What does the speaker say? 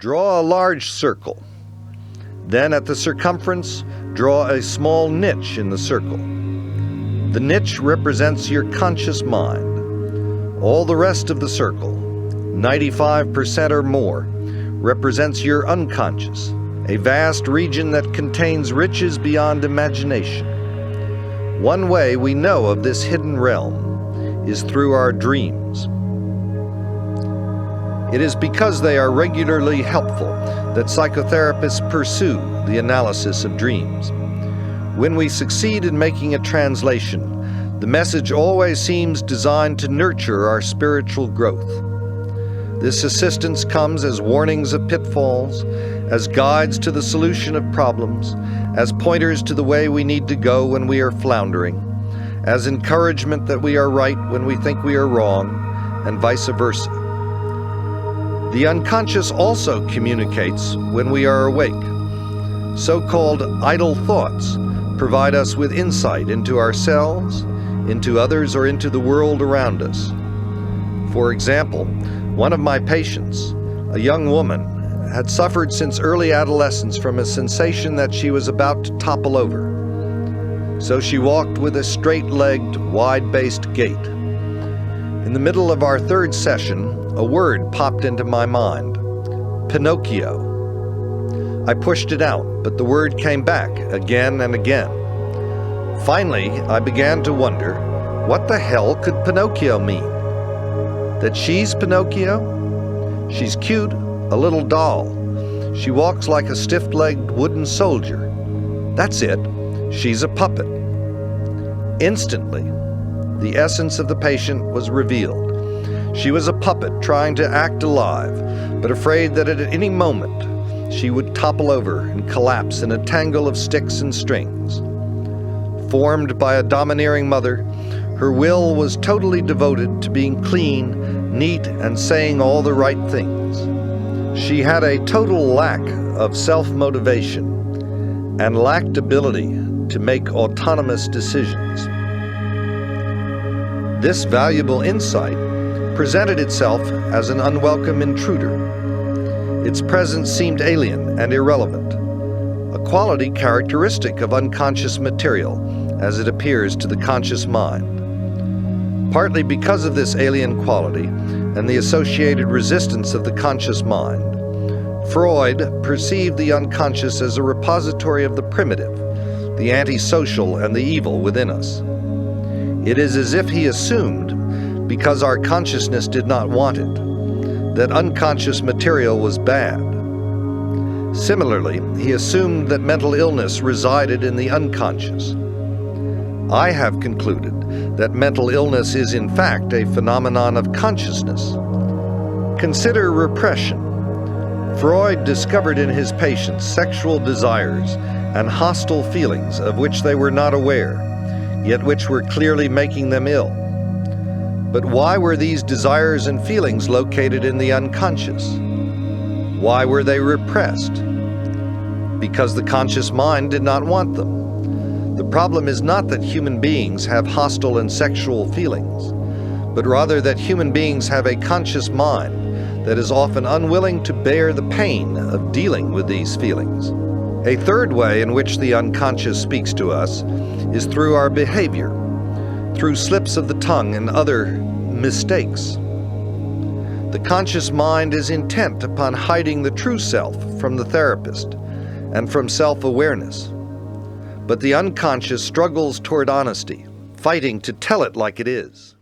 Draw a large circle. Then at the circumference, draw a small niche in the circle. The niche represents your conscious mind. All the rest of the circle, 95% or more, represents your unconscious, a vast region that contains riches beyond imagination. One way we know of this hidden realm is through our dreams. It is because they are regularly helpful that psychotherapists pursue the analysis of dreams. When we succeed in making a translation, the message always seems designed to nurture our spiritual growth. This assistance comes as warnings of pitfalls, as guides to the solution of problems, as pointers to the way we need to go when we are floundering, as encouragement that we are right when we think we are wrong, and vice versa. The unconscious also communicates when we are awake. So-called idle thoughts provide us with insight into ourselves, into others, or into the world around us. For example, one of my patients, a young woman, had suffered since early adolescence from a sensation that she was about to topple over. So she walked with a straight-legged, wide-based gait. In the middle of our third session, a word popped into my mind: Pinocchio. I pushed it out, but the word came back again and again. Finally, I began to wonder, what the hell could Pinocchio mean? That she's Pinocchio? She's cute, a little doll. She walks like a stiff-legged wooden soldier. That's it. She's a puppet. Instantly, the essence of the patient was revealed. She was a puppet trying to act alive, but afraid that at any moment she would topple over and collapse in a tangle of sticks and strings. Formed by a domineering mother, her will was totally devoted to being clean, neat, and saying all the right things. She had a total lack of self-motivation and lacked ability to make autonomous decisions. This valuable insight presented itself as an unwelcome intruder. Its presence seemed alien and irrelevant, a quality characteristic of unconscious material as it appears to the conscious mind. Partly because of this alien quality and the associated resistance of the conscious mind, Freud perceived the unconscious as a repository of the primitive, the antisocial, and the evil within us. It is as if he assumed, because our consciousness did not want it, that unconscious material was bad. Similarly, he assumed that mental illness resided in the unconscious. I have concluded that mental illness is in fact a phenomenon of consciousness. Consider repression. Freud discovered in his patients sexual desires and hostile feelings of which they were not aware, yet which were clearly making them ill. But why were these desires and feelings located in the unconscious? Why were they repressed? Because the conscious mind did not want them. The problem is not that human beings have hostile and sexual feelings, but rather that human beings have a conscious mind that is often unwilling to bear the pain of dealing with these feelings. A third way in which the unconscious speaks to us is through our behavior, through slips of the tongue and other mistakes. The conscious mind is intent upon hiding the true self from the therapist and from self-awareness. But the unconscious struggles toward honesty, fighting to tell it like it is.